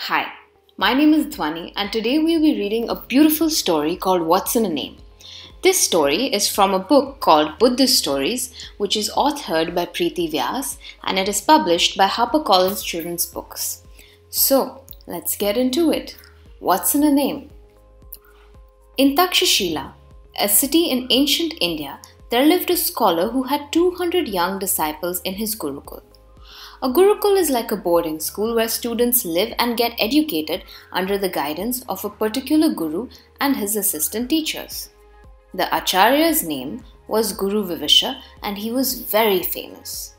Hi, my name is Dhwani and today we'll be reading a beautiful story called What's in a Name. This story is from a book called Buddhist Stories, which is authored by Preeti Vyas and it is published by HarperCollins Children's Books. So, let's get into it. What's in a Name? In Takshashila, a city in ancient India, there lived a scholar who had 200 young disciples in his Gurukul. A Gurukul is like a boarding school where students live and get educated under the guidance of a particular guru and his assistant teachers. The Acharya's name was Guru Vivesha and he was very famous.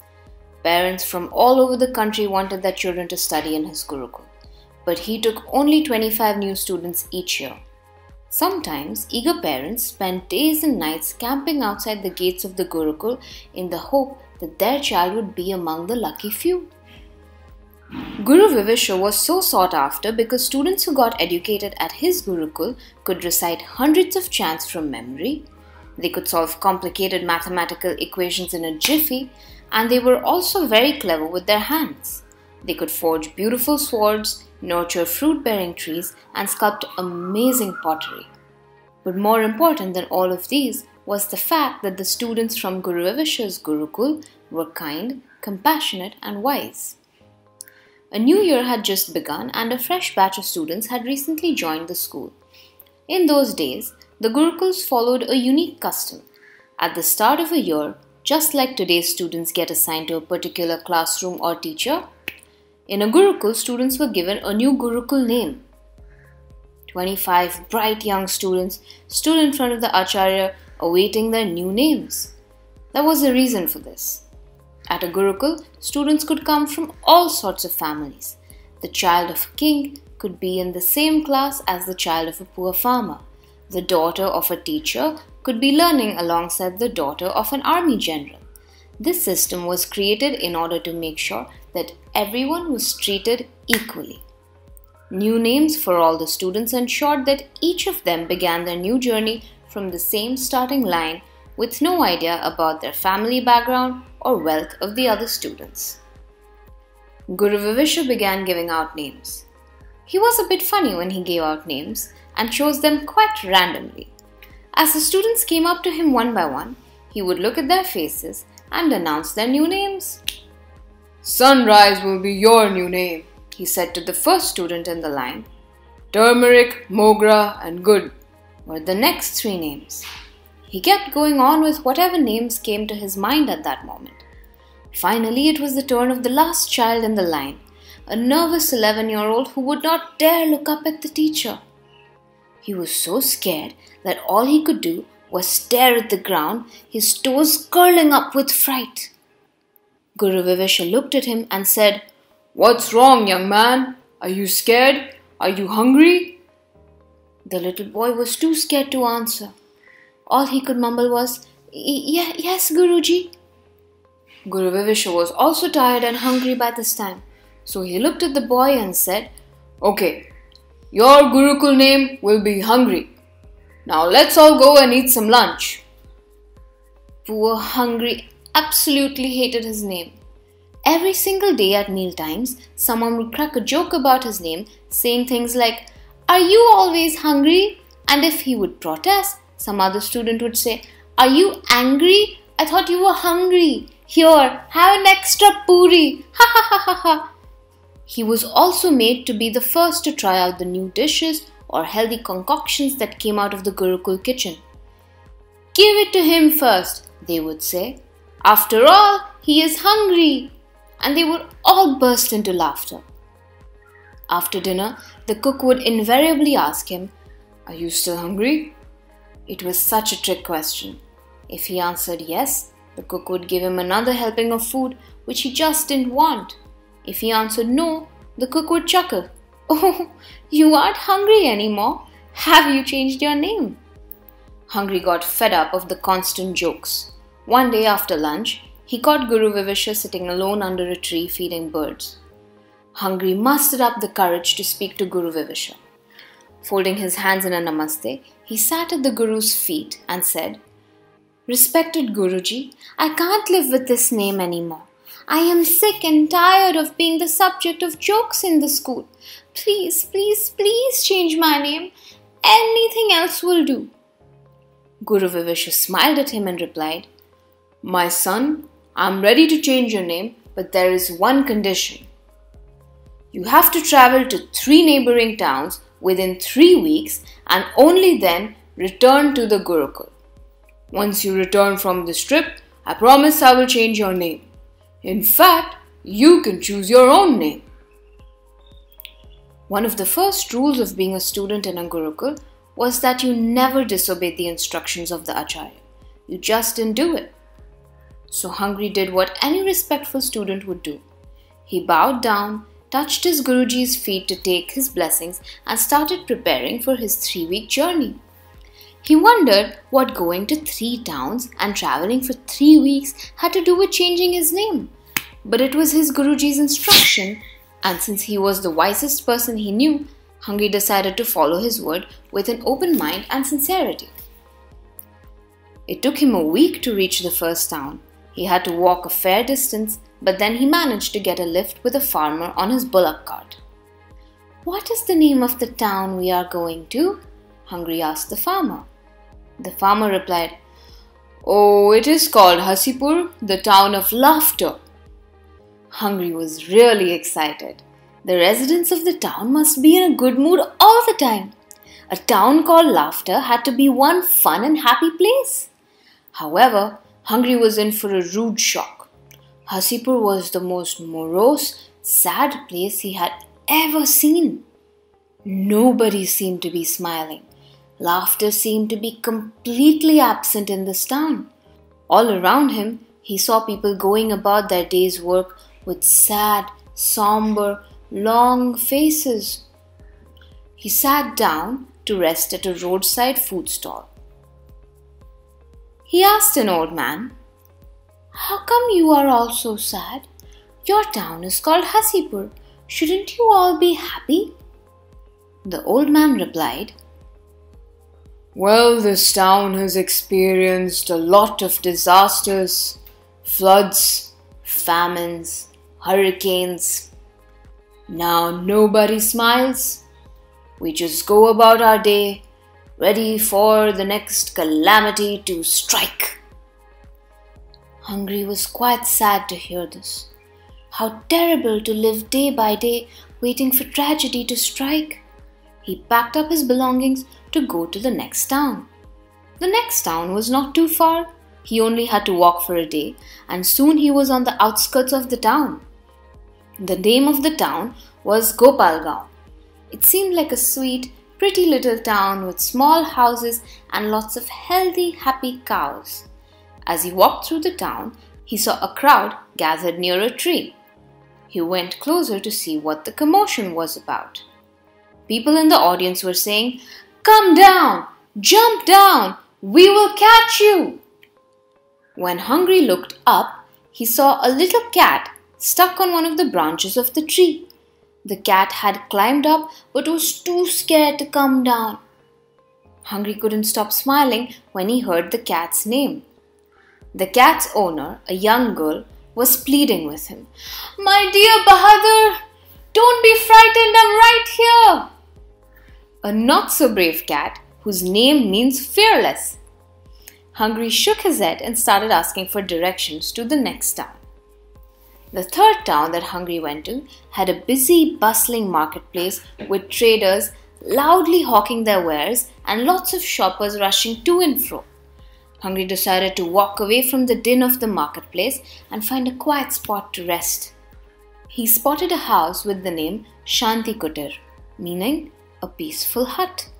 Parents from all over the country wanted their children to study in his Gurukul, but he took only 25 new students each year. Sometimes eager parents spent days and nights camping outside the gates of the Gurukul in the hope that their child would be among the lucky few. Guru Vivesha was so sought after because students who got educated at his Gurukul could recite hundreds of chants from memory, they could solve complicated mathematical equations in a jiffy, and they were also very clever with their hands. They could forge beautiful swords, nurture fruit-bearing trees, and sculpt amazing pottery. But more important than all of these was the fact that the students from Guru Vivesha's Gurukul were kind, compassionate, and wise. A new year had just begun and a fresh batch of students had recently joined the school. In those days, the Gurukuls followed a unique custom. At the start of a year, just like today's students get assigned to a particular classroom or teacher, in a Gurukul, students were given a new Gurukul name. 25 bright young students stood in front of the Acharya awaiting their new names. There was a reason for this. At a Gurukul, students could come from all sorts of families. The child of a king could be in the same class as the child of a poor farmer. The daughter of a teacher could be learning alongside the daughter of an army general. This system was created in order to make sure that everyone was treated equally. New names for all the students ensured that each of them began their new journey from the same starting line with no idea about their family background or wealth of the other students. Guru Vivesha began giving out names. He was a bit funny when he gave out names and chose them quite randomly. As the students came up to him one by one, he would look at their faces and announce their new names. "Sunrise will be your new name," he said to the first student in the line. "Turmeric, Mogra, and Good were the next three names." He kept going on with whatever names came to his mind at that moment. Finally, it was the turn of the last child in the line, a nervous 11-year-old who would not dare look up at the teacher. He was so scared that all he could do was stare at the ground, his toes curling up with fright. Guru Vivesha looked at him and said, "What's wrong, young man? Are you scared? Are you hungry?" The little boy was too scared to answer. All he could mumble was, Yes, Guruji." Guru Vivesha was also tired and hungry by this time, so he looked at the boy and said, "Okay, your Gurukul name will be Hungry. Now let's all go and eat some lunch." Poor Hungry absolutely hated his name. Every single day at meal times, someone would crack a joke about his name, saying things like, "Are you always hungry?" And if he would protest, some other student would say, "Are you angry? I thought you were hungry. Here, have an extra puri. Ha ha ha ha ha." He was also made to be the first to try out the new dishes or healthy concoctions that came out of the Gurukul kitchen. "Give it to him first," they would say. "After all, he is hungry." And they would all burst into laughter. After dinner, the cook would invariably ask him, "Are you still hungry?" It was such a trick question. If he answered yes, the cook would give him another helping of food which he just didn't want. If he answered no, the cook would chuckle. "Oh, you aren't hungry anymore. Have you changed your name?" Hungry got fed up of the constant jokes. One day after lunch, he caught Guru Vivesha sitting alone under a tree feeding birds. Hungry mustered up the courage to speak to Guru Vivesha. Folding his hands in a namaste, he sat at the Guru's feet and said, "Respected Guruji, I can't live with this name anymore. I am sick and tired of being the subject of jokes in the school. Please, please, please change my name. Anything else will do. Guru Vivesha smiled at him and replied, My son, I am ready to change your name, but there is one condition. You have to travel to 3 neighboring towns within 3 weeks and only then return to the Gurukul. Once you return from this trip, I promise I will change your name. In fact, you can choose your own name. One of the first rules of being a student in a Gurukul was that you never disobeyed the instructions of the Acharya. You just didn't do it. So Hungry did what any respectful student would do. He bowed down, touched his Guruji's feet to take his blessings and started preparing for his 3-week journey. He wondered what going to 3 towns and travelling for 3 weeks had to do with changing his name. But it was his Guruji's instruction, and since he was the wisest person he knew, Hungry decided to follow his word with an open mind and sincerity. It took him a week to reach the first town. He had to walk a fair distance, but then he managed to get a lift with a farmer on his bullock cart. What is the name of the town we are going to? Hungry asked the farmer. The farmer replied, Oh, it is called Hasipur, the town of laughter. Hungry was really excited. The residents of the town must be in a good mood all the time. A town called Laughter had to be one fun and happy place. However, Hungry was in for a rude shock. Hasipur was the most morose, sad place he had ever seen. Nobody seemed to be smiling. Laughter seemed to be completely absent in this town. All around him, he saw people going about their day's work with sad, somber, long faces. He sat down to rest at a roadside food stall. He asked an old man, How come you are all so sad? Your town is called Hasipur. Shouldn't you all be happy? The old man replied, Well, this town has experienced a lot of disasters, floods, famines, hurricanes. Now nobody smiles. We just go about our day, ready for the next calamity to strike. Hungry was quite sad to hear this. How terrible to live day by day waiting for tragedy to strike. He packed up his belongings to go to the next town. The next town was not too far. He only had to walk for a day, and soon he was on the outskirts of the town. The name of the town was Gopalgaon. It seemed like a sweet, pretty little town with small houses and lots of healthy, happy cows. As he walked through the town, he saw a crowd gathered near a tree. He went closer to see what the commotion was about. People in the audience were saying, Come down! Jump down! We will catch you! When Hungry looked up, he saw a little cat stuck on one of the branches of the tree. The cat had climbed up but was too scared to come down. Hungry couldn't stop smiling when he heard the cat's name. The cat's owner, a young girl, was pleading with him. My dear Bahadur, don't be frightened, I'm right here. A not-so-brave cat, whose name means fearless. Hungry shook his head and started asking for directions to the next town. The third town that Hungry went to had a busy, bustling marketplace with traders loudly hawking their wares and lots of shoppers rushing to and fro. Hungry decided to walk away from the din of the marketplace and find a quiet spot to rest. He spotted a house with the name Shantakutter, meaning a peaceful hut.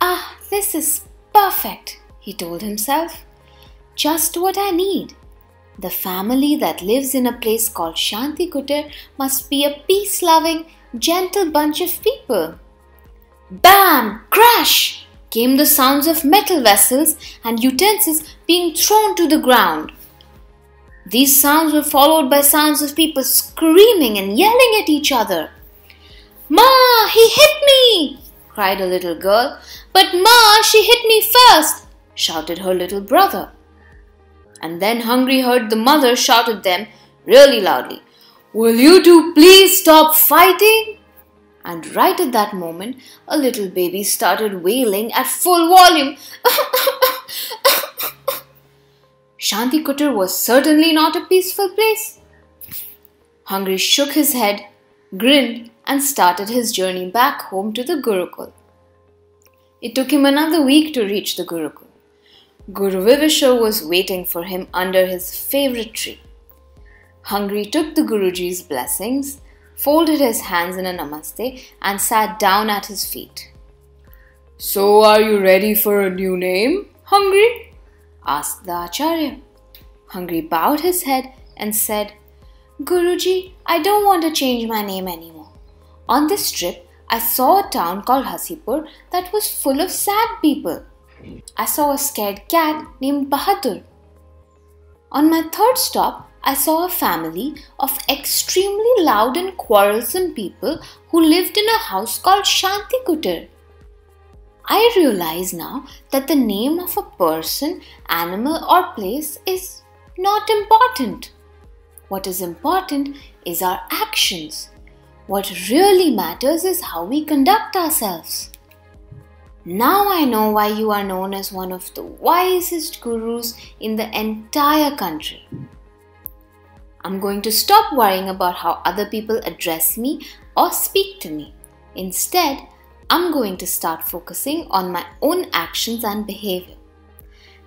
Ah, this is perfect, he told himself. Just what I need. The family that lives in a place called Shantakutter must be a peace-loving, gentle bunch of people. Bam! Crash! Came the sounds of metal vessels and utensils being thrown to the ground. These sounds were followed by sounds of people screaming and yelling at each other. Ma, he hit me! Cried a little girl. But Ma, she hit me first! Shouted her little brother. And then Hungry heard the mother shout at them, really loudly, "Will you two please stop fighting?" And right at that moment, a little baby started wailing at full volume. Shantakutter was certainly not a peaceful place. Hungry shook his head, grinned, and started his journey back home to the Gurukul. It took him another week to reach the Gurukul. Guru Vivishar was waiting for him under his favorite tree. Hungry took the Guruji's blessings, folded his hands in a namaste, and sat down at his feet. "So are you ready for a new name, Hungry?" asked the Acharya. Hungry bowed his head and said, "Guruji, I don't want to change my name anymore. On this trip, I saw a town called Hasipur that was full of sad people. I saw a scared cat named Bahadur. On my third stop, I saw a family of extremely loud and quarrelsome people who lived in a house called Shantakutter. I realize now that the name of a person, animal, or place is not important. What is important is our actions. What really matters is how we conduct ourselves. Now I know why you are known as one of the wisest gurus in the entire country. I'm going to stop worrying about how other people address me or speak to me. Instead, I'm going to start focusing on my own actions and behavior.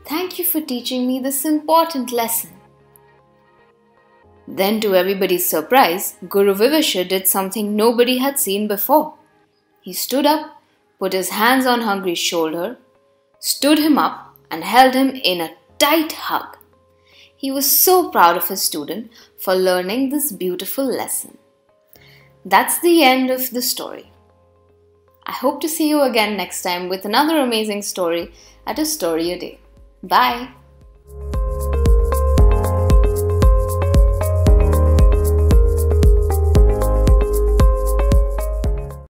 Thank you for teaching me this important lesson." Then, to everybody's surprise, Guru Vivishar did something nobody had seen before. He stood up, put his hands on Hungry's shoulder, stood him up, and held him in a tight hug. He was so proud of his student for learning this beautiful lesson. That's the end of the story. I hope to see you again next time with another amazing story at A Story A Day. Bye.